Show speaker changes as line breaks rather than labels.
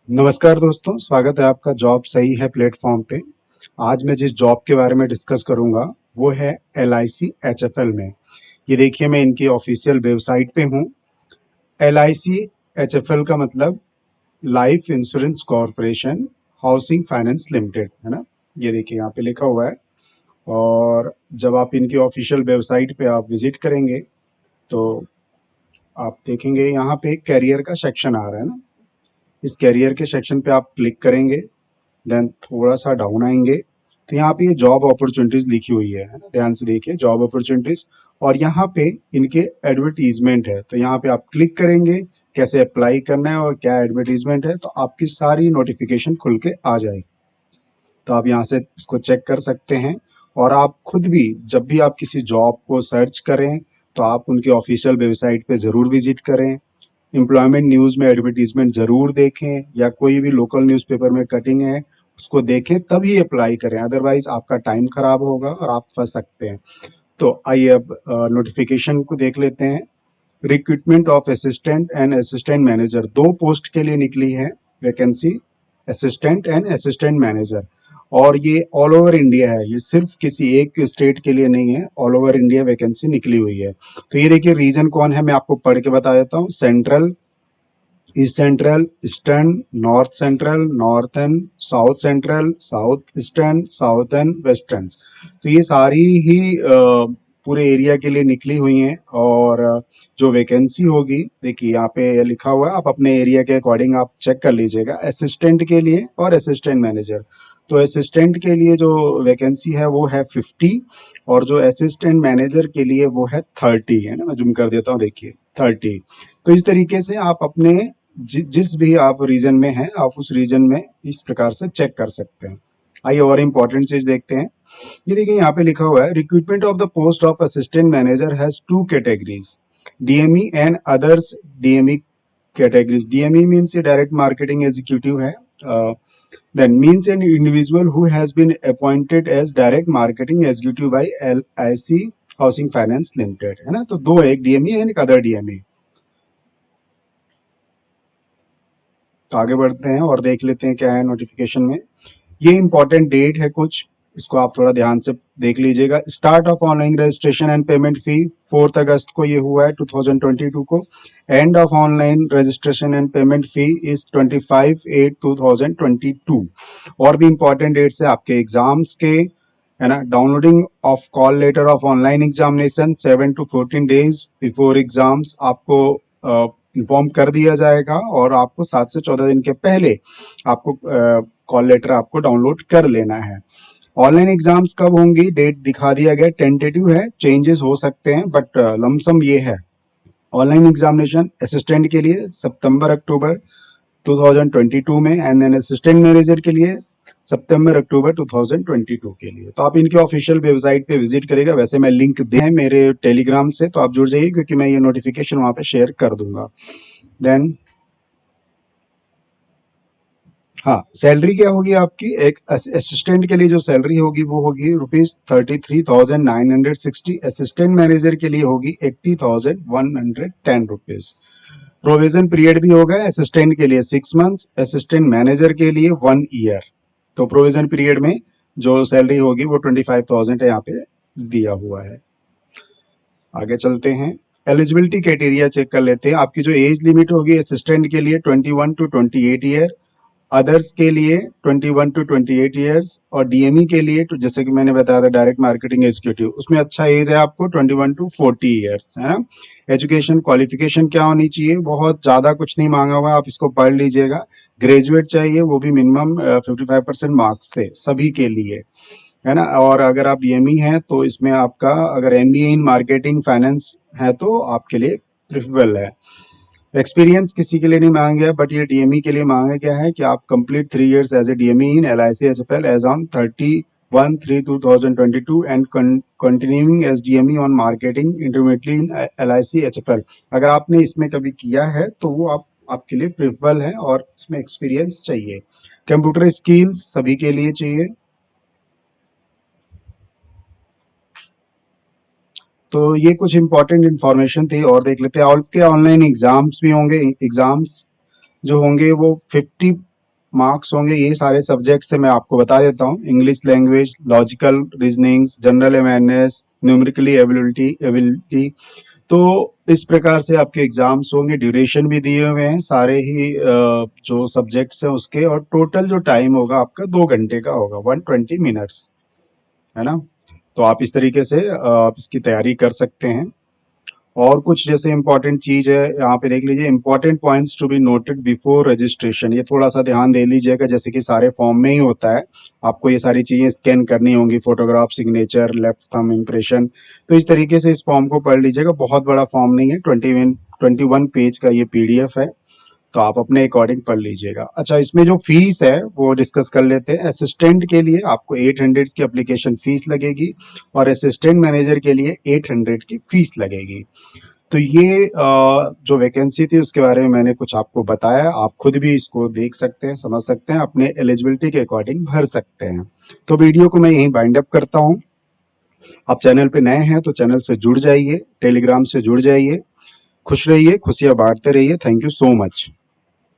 नमस्कार दोस्तों, स्वागत है आपका जॉब सही है प्लेटफॉर्म पे। आज मैं जिस जॉब के बारे में डिस्कस करूंगा वो है LIC HFL में। ये देखिए, मैं इनकी ऑफिशियल वेबसाइट पे हूँ। LIC HFL का मतलब life insurance corporation housing finance limited है ना। ये देखिए यहाँ पे लिखा हुआ है। और जब आप इनकी ऑफिशियल वेबसाइट पे आप विजिट करेंगे तो आप देखेंगे यहाँ पे कैरियर का सेक्शन आ रहा है ना। इस कैरियर के सेक्शन पे आप क्लिक करेंगे, देन थोड़ा सा डाउन आएंगे तो यहाँ पे ये जॉब अपॉर्चुनिटीज लिखी हुई है ना। ध्यान से देखिए, जॉब अपॉर्चुनिटीज, और यहाँ पे इनके एडवर्टीजमेंट है। तो यहाँ पे आप क्लिक करेंगे, कैसे अप्लाई करना है और क्या एडवर्टीजमेंट है, तो आपकी सारी नोटिफिकेशन खुल के आ जाएगी। तो आप यहाँ से इसको चेक कर सकते हैं। और आप खुद भी जब भी आप किसी जॉब को सर्च करें तो आप उनकी ऑफिशियल वेबसाइट पे ज़रूर विजिट करें। एम्प्लॉयमेंट न्यूज़ में एडवर्टीजमेंट ज़रूर देखें, या कोई भी लोकल न्यूज़पेपर में कटिंग है उसको देखें, तभी अप्लाई करें, अदरवाइज आपका टाइम खराब होगा और आप फंस सकते हैं। तो आइए अब नोटिफिकेशन को देख लेते हैं। Recruitment of assistant and assistant manager, दो पोस्ट के लिए निकली है vacancy, assistant and assistant manager. और ये ऑल ओवर इंडिया है, ये सिर्फ किसी एक स्टेट के लिए नहीं है, ऑल ओवर इंडिया वैकेंसी निकली हुई है। तो ये देखिए, रीजन कौन है मैं आपको पढ़ के बता देता हूँ। Central, east central, eastern, north central, northern, south central, south eastern, southern, western. तो ये सारी ही पूरे एरिया के लिए निकली हुई हैं। और जो वैकेंसी होगी, देखिए यहाँ पे लिखा हुआ है, आप अपने एरिया के अकॉर्डिंग आप चेक कर लीजिएगा। असिस्टेंट के लिए और असिस्टेंट मैनेजर, तो असिस्टेंट के लिए जो वैकेंसी है वो है 50, और जो असिस्टेंट मैनेजर के लिए वो है 30 है ना। मैं जूम कर देता हूँ, देखिए 30। तो इस तरीके से आप अपने जिस भी आप रीजन में हैं, आप उस रीजन में इस प्रकार से चेक कर सकते हैं। आइए और इम्पोर्टेंट चीज देखते हैं। ये देखिए यहाँ पे लिखा हुआ है, recruitment of the post of assistant manager has two categories, DME and others DME categories. DME means ये डायरेक्ट मार्केटिंग एग्जीक्यूटिव है। Then means an individual who has been appointed as direct marketing executive by LIC housing finance limited है ना। तो दो है, एक DME and एक other DME। तो आगे बढ़ते हैं और देख लेते हैं क्या है नोटिफिकेशन में। ये इंपॉर्टेंट डेट है कुछ, इसको आप थोड़ा ध्यान से देख लीजिएगा। Start of online registration and payment फी 4 अगस्त को ये हुआ है 2022 को। End of online registration and payment fee is 25/8/2022। और भी इंपॉर्टेंट डेट्स है आपके एग्जाम्स के, है ना। Downloading of call letter of online examination 7 to 14 days before exams आपको इन्फॉर्म कर दिया जाएगा, और आपको 7 से 14 दिन के पहले आपको कॉल लेटर आपको डाउनलोड कर लेना है। ऑनलाइन एग्जाम्स कब होंगी, डेट दिखा दिया गया, टेंटेटिव है, चेंजेस हो सकते हैं, बट लमसम ये है। ऑनलाइन एग्जामिनेशन असिस्टेंट के लिए सितंबर अक्टूबर 2022 में, एंड देन असिस्टेंट मैनेजर के लिए सितंबर अक्टूबर 2022 के लिए। तो आप इनके ऑफिशियल वेबसाइट पे विजिट करेगा। वैसे मैं लिंक दे हैं मेरे टेलीग्राम से, तो आप जुड़ जाइए, क्योंकि मैं ये नोटिफिकेशन वहां पे शेयर कर दूंगा। देन हाँ, सैलरी क्या होगी आपकी, एक असिस्टेंट के लिए जो सैलरी होगी वो होगी ₹33,960। असिस्टेंट मैनेजर के लिए होगी ₹80,110। प्रोविजन पीरियड भी होगा असिस्टेंट के लिए 6 मंथ्स, असिस्टेंट मैनेजर के लिए 1 ईयर। तो प्रोविजन पीरियड में जो सैलरी होगी वो 25,000 यहाँ पे दिया हुआ है। आगे चलते हैं, एलिजिबिलिटी क्राइटेरिया चेक कर लेते हैं। आपकी जो एज लिमिट होगी असिस्टेंट के लिए 21 to 28 ईयर, अदर्स के लिए 21 to 28 ईयर्स, और DME के लिए तो जैसे कि मैंने बताया था डायरेक्ट मार्केटिंग एग्जीक्यूटिव, उसमें अच्छा एज है आपको 21 to 40 ईयर्स, है ना। एजुकेशन क्वालिफिकेशन क्या होनी चाहिए, बहुत ज्यादा कुछ नहीं मांगा हुआ, आप इसको पढ़ लीजिएगा। ग्रेजुएट चाहिए, वो भी मिनिमम 55% मार्क्स से सभी के लिए, है ना। और अगर आप DME हैं तो इसमें आपका अगर MBA इन मार्केटिंग फाइनेंस है तो आपके लिए प्रेफरेबल है। एक्सपीरियंस किसी के लिए नहीं मांगा गया, बट ये DME के लिए मांगा गया है कि आप complete 3 years as a DME in LIC HFL as on 31/3/2022 and continuing as DME on marketing intermediately in LIC HFL। अगर आपने इसमें कभी किया है तो वो आपके लिए प्रेफरेबल है, और इसमें एक्सपीरियंस चाहिए। कंप्यूटर स्किल्स सभी के लिए चाहिए। तो ये कुछ इंपॉर्टेंट इन्फॉर्मेशन थी, और देख लेते हैं। और के ऑनलाइन एग्जाम्स भी होंगे। एग्जाम्स जो होंगे वो 50 मार्क्स होंगे ये सारे सब्जेक्ट से मैं आपको बता देता हूँ। English language, logical reasonings, general awareness, numerically ability ability. तो इस प्रकार से आपके एग्जाम्स होंगे। ड्यूरेशन भी दिए हुए हैं सारे ही जो सब्जेक्ट्स हैं उसके, और टोटल जो टाइम होगा आपका 2 घंटे का होगा, 120 मिनट्स, है ना। तो आप इस तरीके से आप इसकी तैयारी कर सकते हैं। और कुछ जैसे इंपॉर्टेंट चीज है यहाँ पे देख लीजिए, important points to be noted before registration, ये थोड़ा सा ध्यान दे लीजिएगा। जैसे कि सारे फॉर्म में ही होता है, आपको ये सारी चीजें स्कैन करनी होंगी, photograph, signature, left thumb impression. तो इस तरीके से इस फॉर्म को पढ़ लीजिएगा। बहुत बड़ा फॉर्म नहीं है, 21 पेज का ये पीडीएफ है, तो आप अपने अकॉर्डिंग पढ़ लीजिएगा। अच्छा, इसमें जो फीस है वो डिस्कस कर लेते हैं। असिस्टेंट के लिए आपको 800 की एप्लीकेशन फीस लगेगी, और असिस्टेंट मैनेजर के लिए 800 की फीस लगेगी। तो ये जो वैकेंसी थी उसके बारे में मैंने कुछ आपको बताया। आप खुद भी इसको देख सकते हैं, समझ सकते हैं, अपने एलिजिबिलिटी के अकॉर्डिंग भर सकते हैं। तो वीडियो को मैं यहीं बाइंड अप करता हूँ। आप चैनल पे नए हैं तो चैनल से जुड़ जाइए, टेलीग्राम से जुड़ जाइए। खुश रहिए, खुशियां बांटते रहिए। Thank you so much.